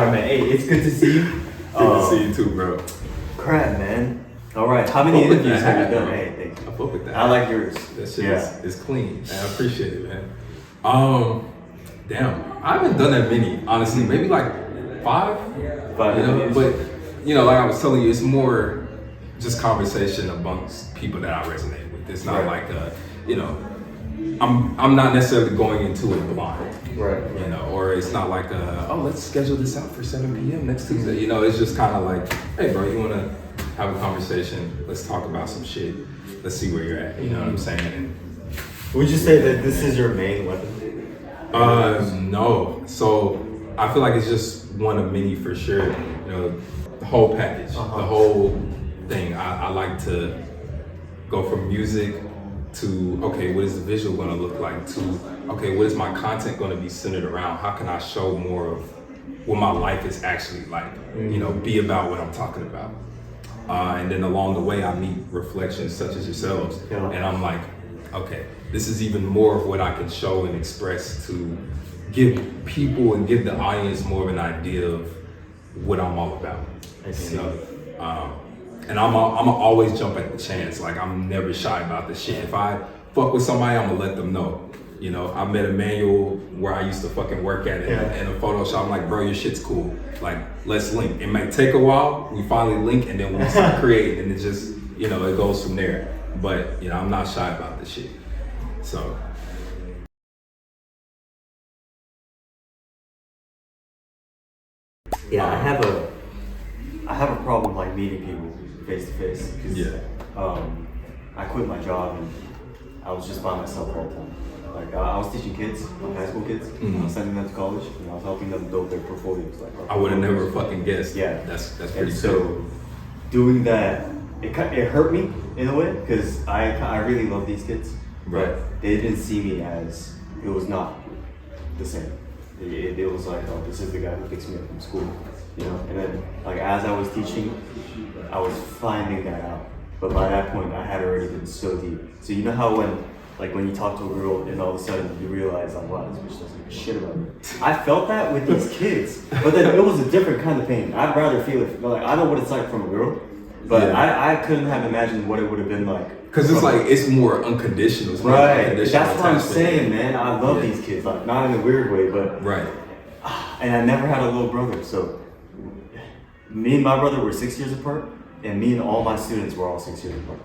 right, man. Hey, it's good to see you. Good to see you too, bro. Crap, man. All right, how many interviews have you done? Hey, thank you. I fuck with that. I like yours. That shit is clean. Man, I appreciate it, man. Damn, I haven't done that many, honestly. Maybe like 5. Interviews. But like I was telling you, it's more just conversation amongst people that I resonate with. It's not like I'm not necessarily going into it blind. Right. Or it's not like let's schedule this out for 7 p.m. next Tuesday. It's just kind of like, hey, bro, you want to have a conversation? Let's talk about some shit. Let's see where you're at. You know what I'm saying? And, would you say that this is your main weapon? No. So I feel like it's just one of many for sure. The whole package, the whole thing. I like to go from music to, okay, what is the visual going to look like, to, okay, what is my content going to be centered around? How can I show more of what my life is actually like? Be about what I'm talking about. And then along the way, I meet reflections such as yourselves. Yeah. And I'm like, okay, this is even more of what I can show and express to give people and give the audience more of an idea of what I'm all about. I see. And I'm always jump at the chance. Like, I'm never shy about this shit. If I fuck with somebody, I'm gonna let them know. I met Emmanuel where I used to fucking work at in a Photoshop. I'm like, bro, your shit's cool. Like, let's link. It might take a while. We finally link, and then we start creating, and it just, it goes from there. But, I'm not shy about this shit. So. Yeah, I have a problem like meeting people face to face. I quit my job and I was just by myself all the time. Like I was teaching kids, like high school kids. I was sending them to college. I was helping them build their portfolios. I would have never fucking guessed. Yeah, that's pretty. And so doing that, it hurt me in a way because I really love these kids, but they didn't see me as, it was not the same. It was like, oh, this is the guy who picks me up from school, And then, like as I was teaching, I was finding that out. But by that point, I had already been so deep. So you know how when you talk to a girl and all of a sudden you realize, like, wow, this bitch doesn't give a shit about me. I felt that with these kids, but then it was a different kind of pain. I'd rather feel it. Like I know what it's like from a girl, but I couldn't have imagined what it would have been like. Because it's like, it's more unconditional. It's more unconditional. That's what I'm saying, man. I love these kids, like not in a weird way, but and I never had a little brother, so me and my brother were 6 years apart, and me and all my students were all 6 years apart.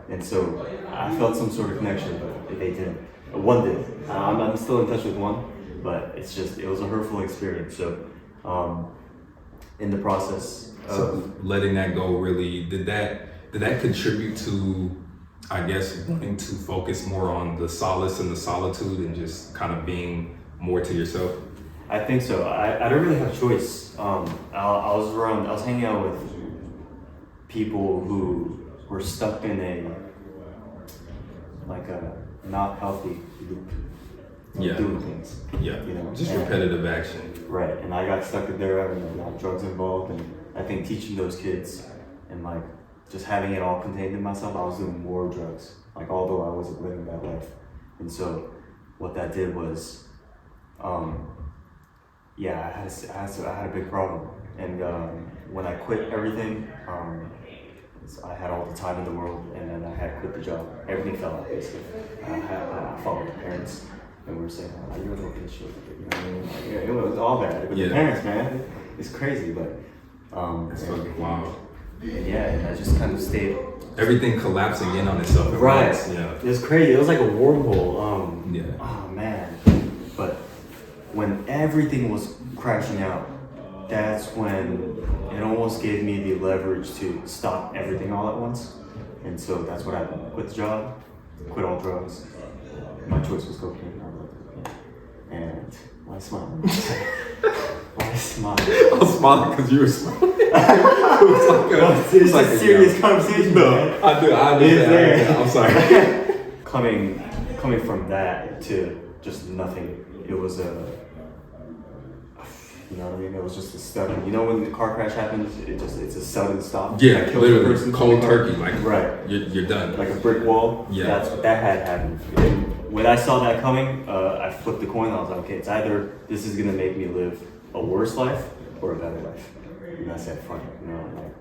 And so I felt some sort of connection, but they didn't. One did. I'm still in touch with one, but it was a hurtful experience. So in the process of letting that go, really, did that contribute to, I guess, wanting to focus more on the solace and the solitude and just kind of being more to yourself? I think so. I don't really have a choice. I was hanging out with people who were stuck in a not healthy loop of doing things. Just repetitive action. Right, and I got stuck in there, a lot of drugs involved, and I think teaching those kids and just having it all contained in myself, I was doing more drugs, although I wasn't living that life. And so what that did was, I had a big problem. And when I quit everything, I had all the time in the world, and then I had quit the job. Everything fell out, basically. I followed the parents, and we were saying, oh, you're a little bitch. It was all bad. With the parents, man, it's crazy, but it's fucking wild. And I just kind of stayed. Everything collapsing in on itself. Right. It was crazy. It was like a wormhole. Oh man. But when everything was crashing out, that's when it almost gave me the leverage to stop everything all at once. And so that's what happened. Quit the job, quit all drugs. My choice was cocaine. And why smile? Why smile? I'm smiling because you were smiling. It's like a serious conversation. No, I do. I'm sorry. Coming from that to just nothing, it was you know what I mean? It was just a sudden. When the car crash happens, it's a sudden stop. Yeah, literally cold turkey. Right. You're done. Like a brick wall. Yeah. That's what that had happened. And when I saw that coming, I flipped the coin. I was like, okay, it's either this is gonna make me live a worse life, or a better life. And I said, fuck it, like,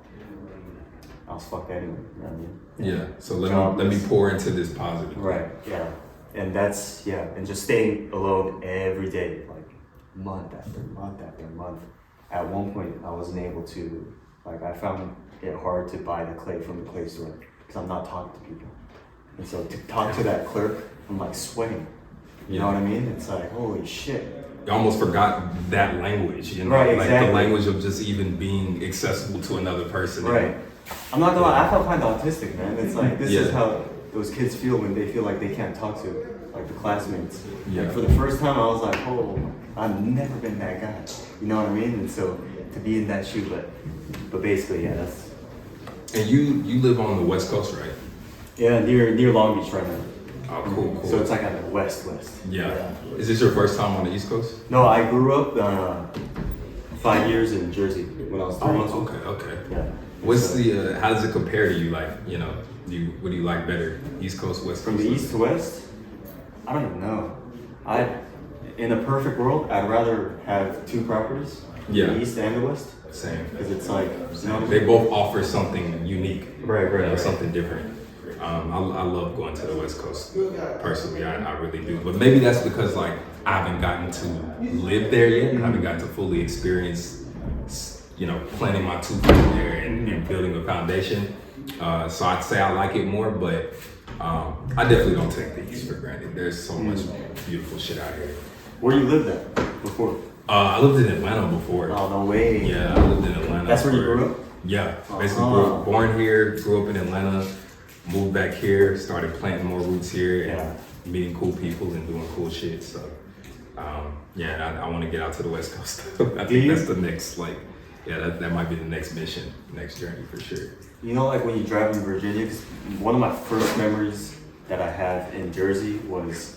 I was fucked anyway, you know what I mean? Yeah, so let me pour into this positive. Right, yeah. And that's, and just staying alone every day, like month after month after month. At one point, I wasn't able to, like, I found it hard to buy the clay from the clay store because I'm not talking to people. And so to talk to that clerk, I'm like sweating. You know what I mean? It's like, holy shit. You almost forgot that language, you know? Right, like exactly. the language of just even being accessible to another person. Right. I'm not gonna lie, I felt kind of autistic, man. It's like, this is how those kids feel when they feel like they can't talk to, like, the classmates. Yeah. Like, for the first time, I was like, oh, I've never been that guy. You know what I mean? And so to be in that shoe, but basically, that's. And you live on the West Coast, right? Yeah, near Long Beach right now. Oh, cool. So it's like on the west. Yeah. Is this your first time on the East Coast? No, I grew up 5 years in Jersey when I was 3 months old. Okay. Yeah. What's the, how does it compare to you? Like, you know, what do you like better? East Coast, West Coast? From the east to west? I don't even know. In a perfect world, I'd rather have 2 properties. Yeah. The east and the west. Same. Because it's like, you know, they both offer something unique. Right. Something different. I love going to the West Coast. Personally, I really do. But maybe that's because, like, I haven't gotten to live there yet. I haven't gotten to fully experience, you know, planting my two feet there and building a foundation. So I'd say I like it more, but I definitely don't take the East for granted. There's so much beautiful shit out here. Where you lived at before? I lived in Atlanta before. Oh, no way. Yeah, I lived in Atlanta. That's where you grew up? Yeah, basically born here, grew up in Atlanta, moved back here, started planting more roots here and meeting cool people and doing cool shit. So, I want to get out to the West Coast. I think that's the next, that might be the next mission, next journey for sure. You know, like when you drive in Virginia, 'cause one of my first memories that I have in Jersey was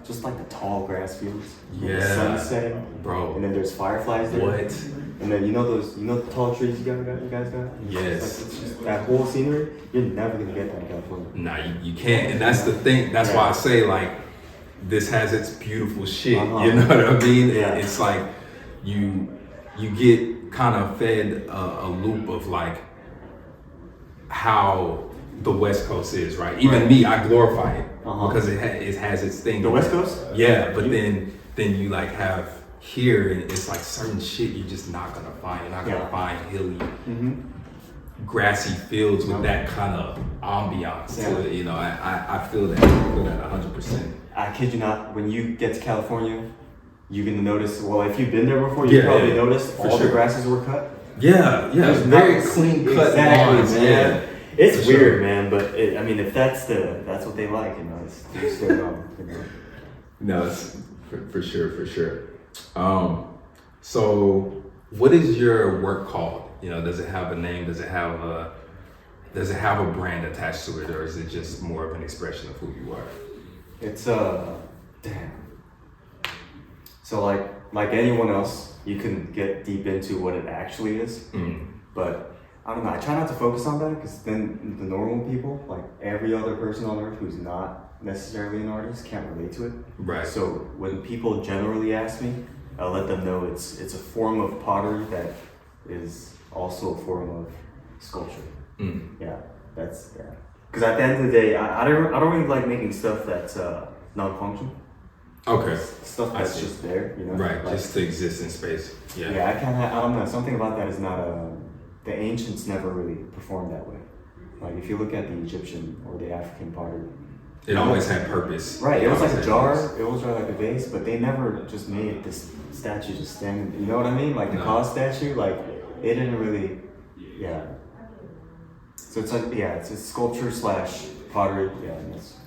just like the tall grass fields. The sun setting. Bro. And then there's fireflies there. What? And then you know the tall trees you guys got? Yes. It's just that whole scenery, you're never gonna get that in California. Nah, you can't. And that's the thing. That's why I say, like, this has its beautiful shit. You know what I mean? Yeah. It's like you get kind of fed a loop of like how the West Coast is, right? Even me, I glorify it because it has its thing. The West Coast? Yeah, but then you like have here, and it's like certain shit you're just not gonna find. You're not gonna find hilly, grassy fields with that kind of ambiance to it. You know, I feel that. I feel that 100%. I kid you not, when you get to California, you're gonna notice, well, if you've been there before, you probably noticed all the grasses were cut. Yeah, it's very clean cut lawns. Man. It's weird, man, but if that's what they like, you know, it's so dumb, you know. No, it's for sure. So what is your work called? You know, does it have a name? Does it have a brand attached to it, or is it just more of an expression of who you are? It's damn. So like anyone else, you can get deep into what it actually is, but I don't know. I try not to focus on that because then the normal people, like every other person on earth who's not necessarily an artist, can't relate to it. Right. So when people generally ask me, I'll let them know it's a form of pottery that is also a form of sculpture. Yeah, that's. Because at the end of the day, I don't really like making stuff that's non-functional. Okay. Stuff that's just there, you know. Right, like, just to exist in space. Yeah. Yeah, I don't know. Something about that is not the ancients never really performed that way. Like if you look at the Egyptian or the African pottery, it always had purpose. Right. It was like a jar. It was like a vase, but they never just made this statue just stand. You know what I mean? Like the Ka statue. Like they didn't really. Yeah. So it's like it's a sculpture / pottery. Yeah. And it's,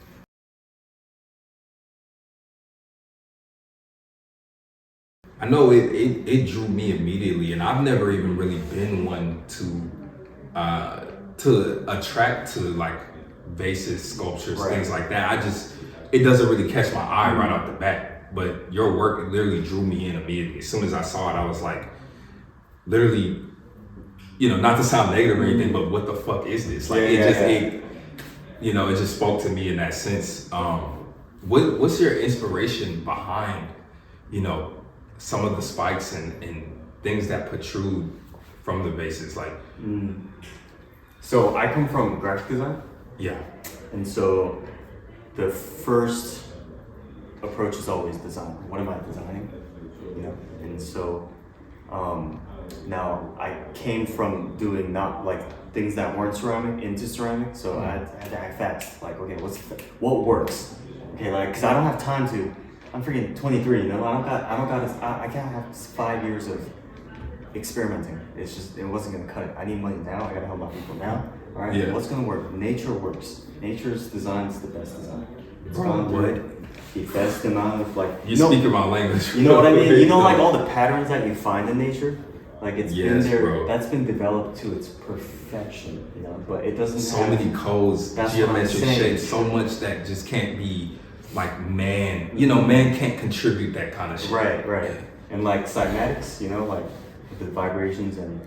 I know it drew me immediately, and I've never even really been one to attract to like vases, sculptures, things like that. It doesn't really catch my eye right off the bat. But your work literally drew me in immediately. As soon as I saw it, I was like, literally, you know, not to sound negative or anything, but what the fuck is this? Like it just spoke to me in that sense. What's your inspiration behind, you know, some of the spikes and things that protrude from the basics, like So I come from graphic design, yeah, and so the first approach is always design. What am I designing? You know, and so now I came from doing not like things that weren't ceramic into ceramic, so I had to act fast. Like, okay, what works? Okay, like, cause I don't have time to. I'm freaking 23. You know, I can't have 5 years of experimenting. It's just, it wasn't gonna cut it. I need money now. I gotta help my people now. All right, Yeah. what's gonna work? Nature works. Nature's design is the best design. It's Bro, gonna do what? it. The best amount of like. you speaking my language. You know what I mean? You know, like all the patterns that you find in nature, like it's been Yes, there. bro. That's been developed to its perfection. You know, but it doesn't. So have, many codes, That's what I'm geometric saying. shapes, so much that just can't be like man. You know, man can't contribute that kind of shit. Right. And like cymatics, you know, like the vibrations and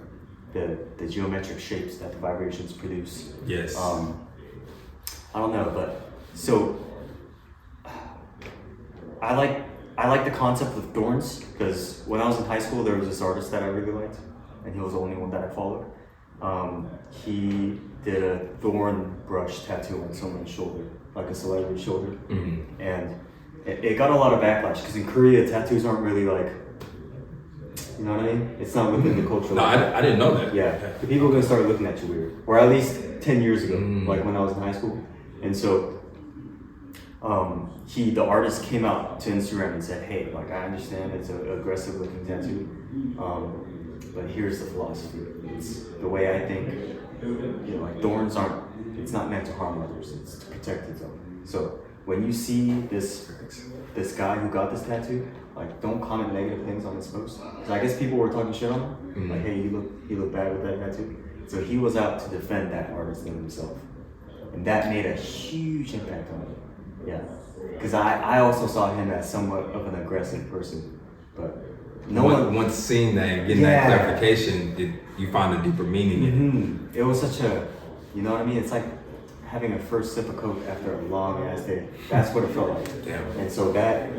the geometric shapes that the vibrations produce. Yes. I don't know, but so I like the concept of thorns because when I was in high school, there was this artist that I really liked, and he was the only one that I followed. He did a thorn brush tattoo on someone's shoulder, like a celebrity's shoulder, and it got a lot of backlash because in Korea, tattoos aren't really like, you know what I mean? It's not within the culture. No, I didn't know that. Yeah, the people are gonna start looking at you weird, or at least 10 years ago, like when I was in high school. And so, the artist came out to Instagram and said, "Hey, like I understand it's an aggressive looking tattoo, but here's the philosophy. It's the way I think. You know, like thorns aren't. It's not meant to harm others. It's to protect its own. So when you see this guy who got this tattoo, like don't comment negative things on his post. 'Cause I guess people were talking shit on him. Like, hey, you look bad with that tattoo. So he was out to defend that artist and himself, and that made a huge impact on him. Yeah, because I also saw him as somewhat of an aggressive person, but no one. Once seeing that and getting that clarification, you find a deeper meaning in It was such a, you know what I mean? It's like having a first sip of Coke after a long ass day. That's what it felt like. Damn. And so that,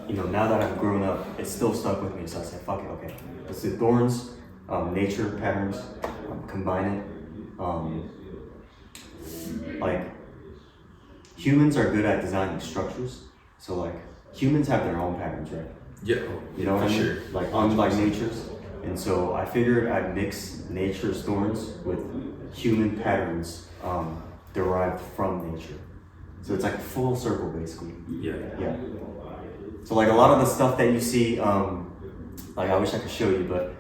you know, now that I've grown up, it's still stuck with me. So I said, fuck it, okay. Let's do thorns, nature patterns, combine it. Like, humans are good at designing structures. So like, humans have their own patterns, right? Yeah, You know what I mean? sure. Like unlike nature's. And so I figured I'd mix nature's thorns with human patterns derived from nature. So it's like full circle basically. Yeah. Yeah. So like a lot of the stuff that you see, like I wish I could show you, but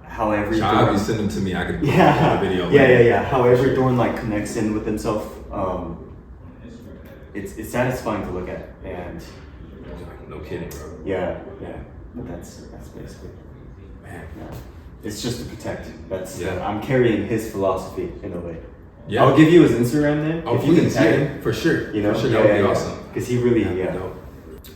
how every If you send them to me, I could put yeah, the video. yeah. How every thorn like connects in with himself. It's satisfying to look at, and No kidding, bro. yeah. But that's basically. Man. Yeah. It's just to protect. That's Yeah. I'm carrying his philosophy in a way. Yeah. I'll give you his Instagram name Oh, if you can please, tag yeah, him. for sure. You know, for sure, that would be awesome. Because he really, That'd be dope.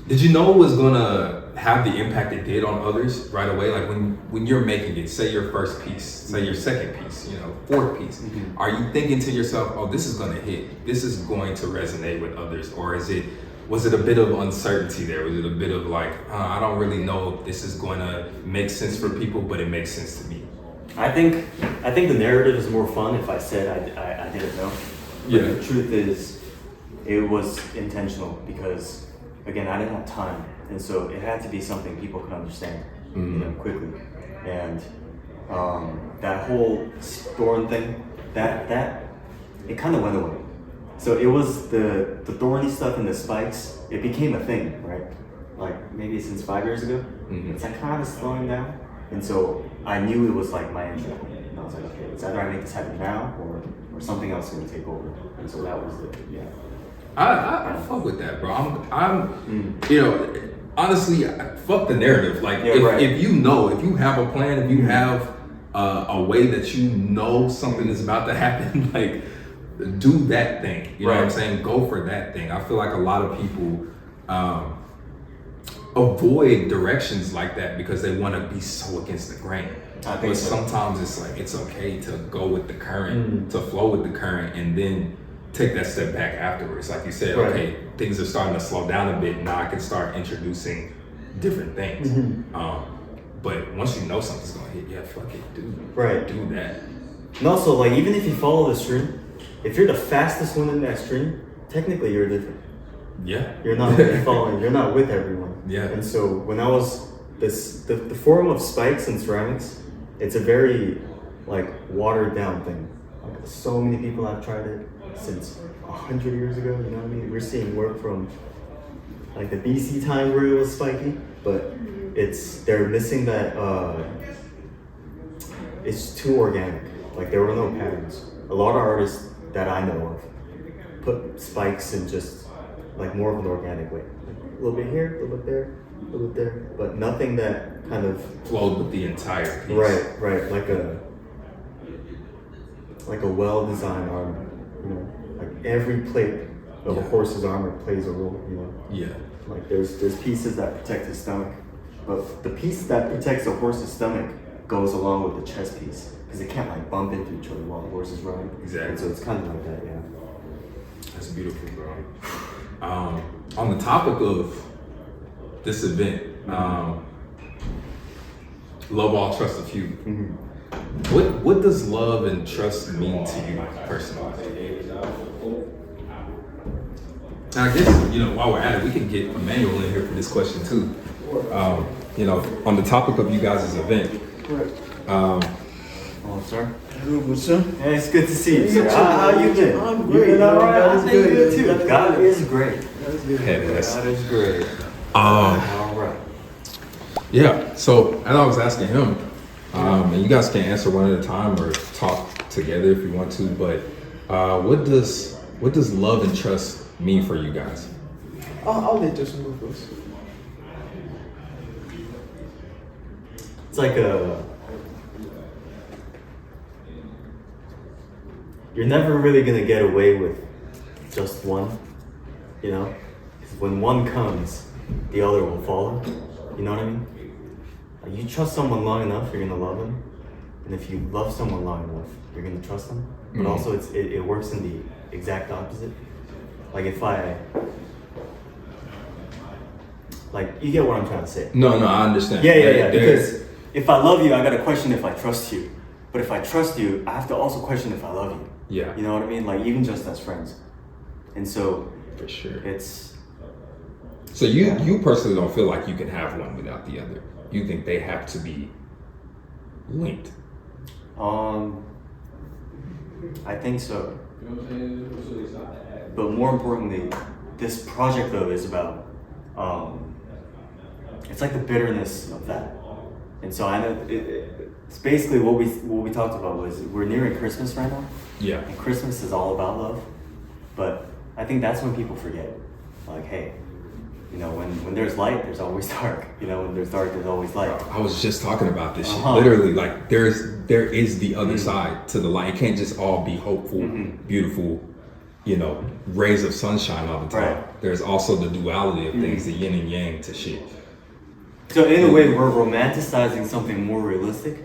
Did you know it was gonna have the impact it did on others right away? Like when you're making it, say your first piece, say your second piece, you know, fourth piece, are you thinking to yourself, oh, this is gonna hit, this is going to resonate with others, or was it a bit of uncertainty there? Was it a bit of like, I don't really know if this is going to make sense for people, but it makes sense to me? I think the narrative is more fun if I said I didn't know. But Yeah. the truth is, it was intentional because, again, I didn't have time, and so it had to be something people could understand, you know, quickly. And that whole thorn thing, that it kind of went away. So it was the thorny stuff and the spikes. It became a thing, right? Like maybe since 5 years ago. It's like kind of slowing down, and so I knew it was like my entry point. And I was like, okay, it's either I make this happen now or something else is gonna take over. And so that was it. Yeah. I fuck with that, bro. I'm you know, honestly, fuck the narrative. Like, if you have a plan, if you have a way that you know something is about to happen, like, do that thing. You know what I'm saying? Go for that thing. I feel like a lot of people avoid directions like that because they want to be so against the grain. But sometimes it's like, it's okay to go with the current, to flow with the current, and then take that step back afterwards. Like you said, okay, things are starting to slow down a bit. Now I can start introducing different things. But once you know something's gonna hit, yeah, fuck it, dude. Right. Do that. And also, like, even if you follow the stream, if you're the fastest one in that stream, technically you're different. Yeah. You're not really following. You're not with everyone. Yeah. And so when I was the form of spikes and ceramics, it's a very like watered down thing. Like, so many people have tried it since 100 years ago. You know what I mean? We're seeing work from like the BC time where it was spiky, but they're missing that. It's too organic. Like, there were no patterns. A lot of artists that I know of put spikes in just like more of an organic way. Like, a little bit here, a little bit there, a little bit there, but nothing that kind of flowed with the entire piece. Right, like a well-designed armor. You know, like every plate of a horse's armor plays a role. You know. Yeah. Like there's pieces that protect his stomach, but the piece that protects a horse's stomach goes along with the chest piece because it can't like bump into each other while the horse is running. Exactly. And so it's kind of like that, yeah. That's beautiful, bro. On the topic of this event, love all, trust a few. Mm-hmm. What does love and trust mean to you personally? And I guess, while we're at it, we can get Emmanuel in here for this question too. On the topic of you guys' event. Sir. Good, sir. Hey, it's good to see you, sir. You too. How you been? I'm You great. been all right? God is I think good. good too. God is great. That's good. Hey, that's- God is great. Um, All right. Yeah, so and I was asking him, and you guys can answer one at a time or talk together if you want to, but what does love and trust mean for you guys? I'll let Justin go first. It's like you're never really gonna get away with just one, you know? Because when one comes, the other will follow. You know what I mean? Like, you trust someone long enough, you're gonna love them. And if you love someone long enough, you're gonna trust them. But also it works in the exact opposite. Like you get what I'm trying to say. No, I understand. Yeah. Because if I love you, I gotta question if I trust you. But if I trust you, I have to also question if I love you. Yeah. You know what I mean? Like, even just as friends. And so For sure. it's So you personally don't feel like you can have one without the other. You think they have to be linked. I think so. But more importantly, this project though is about it's like the bitterness of that. And so I know it's basically what we talked about was we're nearing Christmas right now. Yeah. And Christmas is all about love. But I think that's when people forget. Like, hey, when there's light, there's always dark. When there's dark, there's always light. I was just talking about this shit. Uh-huh. Literally, like there is the other side to the light. It can't just all be hopeful, beautiful, rays of sunshine all the time. Right. There's also the duality of things, the yin and yang to shit. So in a way, we're romanticizing something more realistic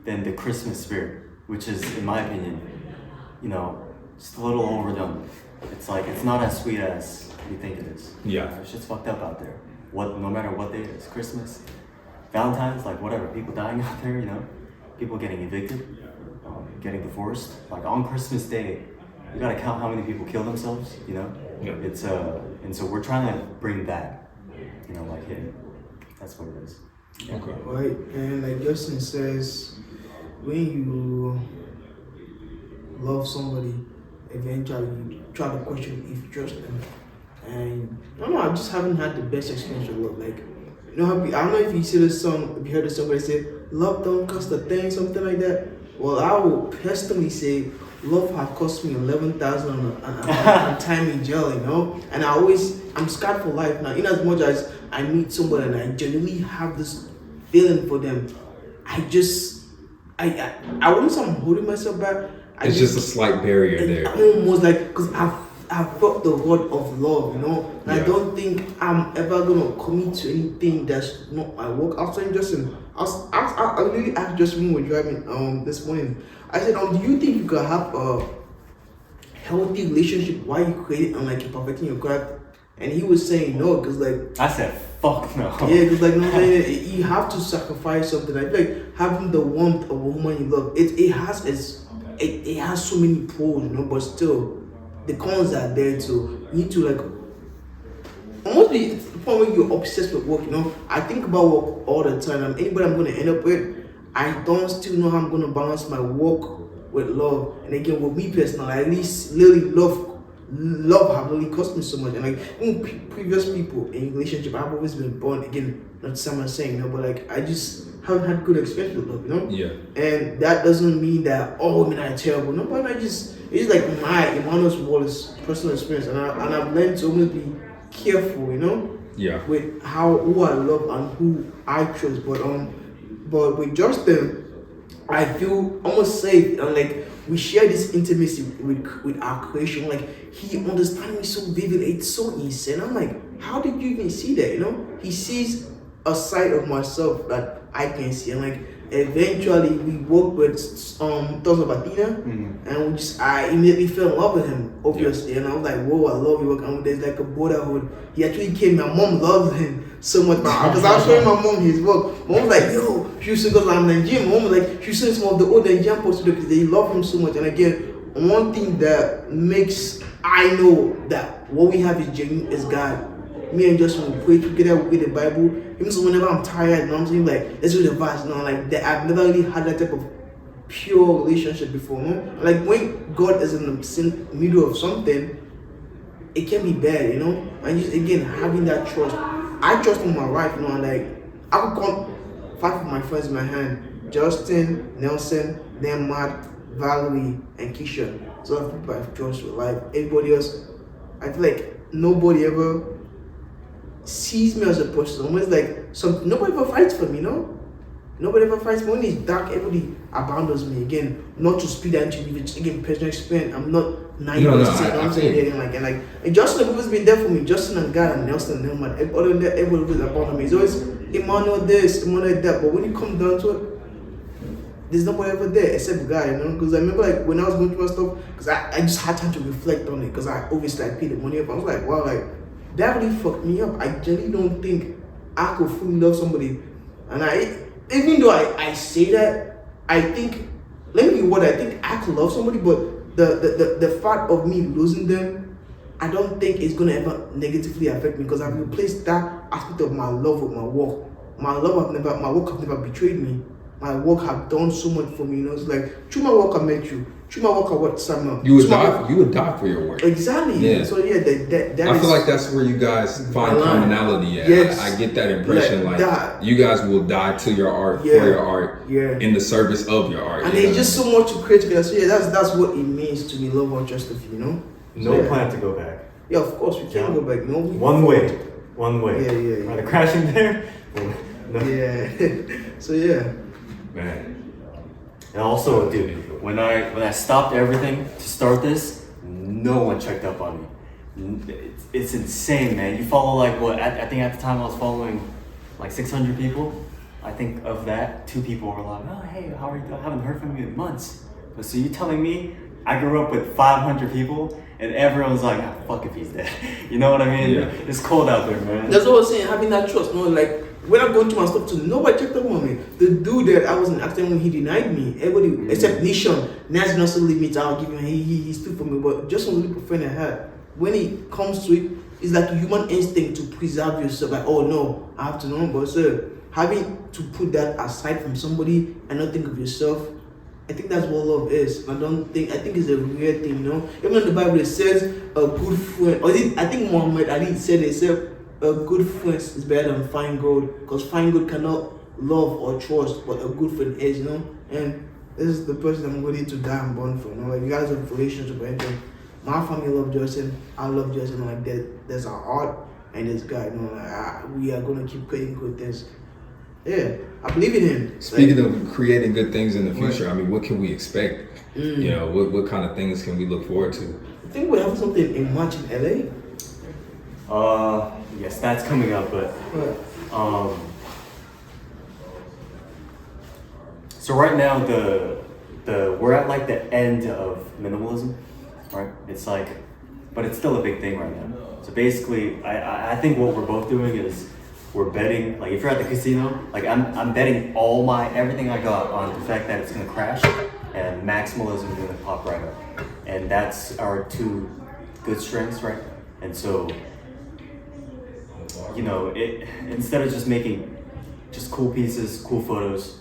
than the Christmas spirit, which is, in my opinion, just a little overdone. It's like, it's not as sweet as you think it is. Yeah. Shit's fucked up out there. No matter what day it is, Christmas, Valentine's, like whatever, people dying out there, people getting evicted, getting divorced. Like on Christmas Day, you gotta count how many people kill themselves, Yeah. It's and so we're trying to bring that, like, hey, that's what it is. Yeah. Okay. Right, and like Justin says, when you love somebody, eventually you try to question if you trust them. And I don't know, I just haven't had the best experience with love. Like, I don't know if you see the song, if you heard the song where they say, love don't cost a thing, something like that. Well, I will personally say, love has cost me 11,000 on time in jail, And I'm scarred for life now. In as much as I meet somebody and I genuinely have this feeling for them, I wouldn't say I'm holding myself back. It's just a slight barrier there. Almost like, because I've felt the word of love, And I don't think I'm ever gonna commit to anything that's not my work. I was saying Justin, I really asked Justin when we were driving this morning. I said, do you think you could have a healthy relationship while you create it and like you're perfecting your craft? And he was saying no, because like I said, Fuck no. Yeah, because like no, you have to sacrifice something. I feel like having the warmth of a woman you love, it has so many pros, you know, but still the cons are there too. You need to like almost be to the point where you're obsessed with work, you know. I think about work all the time. Anybody I'm gonna end up with, I don't still know how I'm gonna balance my work with love. And again, with me personally, I at least really love have really cost me so much. And like even previous people in relationship, I've always been born again. Not someone saying, you know, but like I just haven't had good experience with love, you know. Yeah. And that doesn't mean that all women are terrible. No, but it's just like my Emmanuel's Wallace personal experience, and I've learned to always be careful, you know. Yeah. With who I love and who I trust, but with Justin, I feel almost safe, and like we share this intimacy with our creation. Like he understands me so vividly, it's so insane. I'm like, how did you even see that? You know, he sees a side of myself that I can see, and like eventually we worked with Tons of Athena, and I immediately fell in love with him, obviously, and I was like, whoa, I love you, and there's like a brotherhood. He actually came. My mom loved him so much because I was showing my mom his work. Mom was like, yo, she was because I'm Nigerian. Mom was like, she was seeing some of the old Nigerian posts because they love him so much. And again, one thing that makes I know that what we have is genuine is God. Me and Justin will pray together, we read the Bible. Even so, whenever I'm tired, you know, I'm saying like, let's read the verse. You know, like that, I've never really had that type of pure relationship before. You know? Like when God is in the middle of something, it can be bad, you know. And just again having that trust. I trust in my wife, you know. And like I could count 5 of my friends in my hand: Justin, Nelson, Matt, Valerie, and Keisha. So of people I've trust with life. Everybody else, I feel like nobody ever sees me as a person. Almost like nobody ever fights for me, no? Nobody ever fights for me. When it's dark, everybody abandons me. Again, not to speed that into again personal experience. I'm not 90%. I'm saying and Justin has always been there for me. Justin and God and Nelson and Nelman. Other than that, everybody always abandoned me. It's always Emmanuel this, Emmanuel that. But when you come down to it, there's nobody ever there except God, you know. Because I remember like when I was going through my stuff, because I just had time to reflect on it. Because I obviously paid the money up. I was like, wow, like that really fucked me up. I genuinely don't think I could fully love somebody. And even though I say that, I think, let me be what I think I could love somebody, but the fact of me losing them, I don't think it's gonna ever negatively affect me because I've replaced that aspect of my love with my work. My work have never betrayed me. My work have done so much for me. You know, it's like through my work I met you. Through my work I worked Samuel. You would die for your work. Exactly. Yeah. So yeah, that I feel like that's where you guys find commonality at. Yes. I get that impression like you guys will die to your art, for your art, in the service of your art. And there's just so much to create together. So yeah, that's what it means to be love or just of you know. No plan to go back. Yeah, of course we can't go back. No, one way. Yeah. Are they crashing there? No. Yeah. So yeah. Man. And also, dude, when I stopped everything to start this, no one checked up on me. It's insane, man. You follow like what? I think at the time I was following like 600 people. I think of that, 2 people were like, "Oh, hey, how are you? I haven't heard from you in months." But so you telling me I grew up with 500 people and everyone's like, "Ah, fuck if he's dead." You know what I mean? Yeah. It's cold out there, man. That's what I was saying. Having that trust, no, like. When I'm going through my stuff too, nobody checked up on me. The dude that I was in acting when he denied me, everybody except Nishon, Nas not leave me down, give him he stood for me, but just one little friend I had. When it comes to it, it's like a human instinct to preserve yourself. Like, oh no, I have to know, but sir, having to put that aside from somebody and not think of yourself, I think that's what love is. I think it's a weird thing, you know. Even in the Bible it says a good friend, I think Muhammad Ali said it himself. A good friend is better than fine gold because fine gold cannot love or trust, but a good friend is, you know. And this is the person I'm ready to die and born for. You know, like you guys have a relationship or anything. My family love Justin, I love Justin. Like there's our art and this guy. You know, like, we are gonna keep creating good things. Yeah, I believe in him. Speaking of creating good things in the future, I mean, what can we expect? You know, what kind of things can we look forward to? I think we have something in March in LA. Yes, that's coming up, but so right now we're at like the end of minimalism, right? It's like, but it's still a big thing right now. So basically, I think what we're both doing is we're betting, like if you're at the casino, like I'm betting everything I got on the fact that it's gonna crash and maximalism is gonna pop right up. And that's our two good strengths, right? And so, you know, instead of just making just cool pieces, cool photos,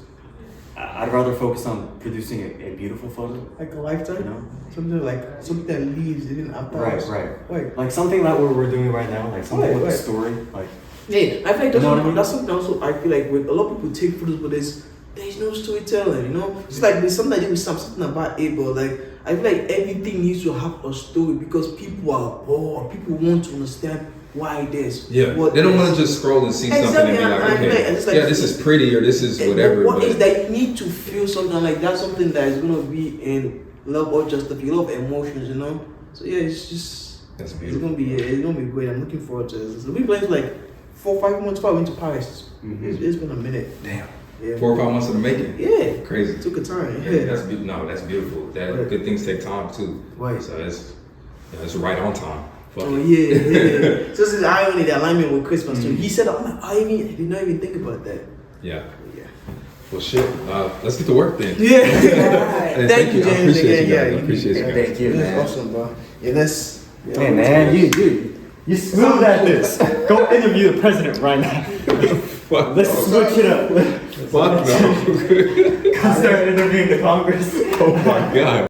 I'd rather focus on producing a beautiful photo. Like a lifetime, You know? something that leaves even after. Right. Like something that we're doing right now, like something with a story, like. Yeah, I feel like You know what I mean? that's something also I feel like with a lot of people take photos, but there's no storytelling, you know? It's like there's something I did with something about it, but like I feel like everything needs to have a story because people are bored. People want to understand why this. Yeah, what they don't this. want to just scroll and see something and be Exactly, like, and I feel okay, like- it's like- yeah, this is pretty or this is whatever. What but is that you need to feel something like that's something that is gonna be in love or just a lot of emotions, you know? So yeah, it's just That's it's beautiful. gonna be great. I'm looking forward to this. We've been like 4 or 5 months before I went to Paris. It's been a minute. Damn, Yeah. 4 or 5 months in the making. Yeah. Crazy. It took a time. Yeah, Yeah. that's beautiful. No, that's beautiful. That Right. good things take time too. Right. So it's right on time. Fuck Oh it. yeah. So this is the irony, the alignment with Christmas too. He said, I did not even think about that. Yeah. Yeah. Well, shit. Let's get to work then. Yeah. Hey, Thank you, I James. appreciate you Again. guys. Yeah, I appreciate you guys. Thank you, That's man. awesome, bro. Yeah, that's. Hey man, you smooth at this. Go interview the president right now. Fuck Let's no. switch it up. Fuck no. Start interviewing the Congress. Oh my god.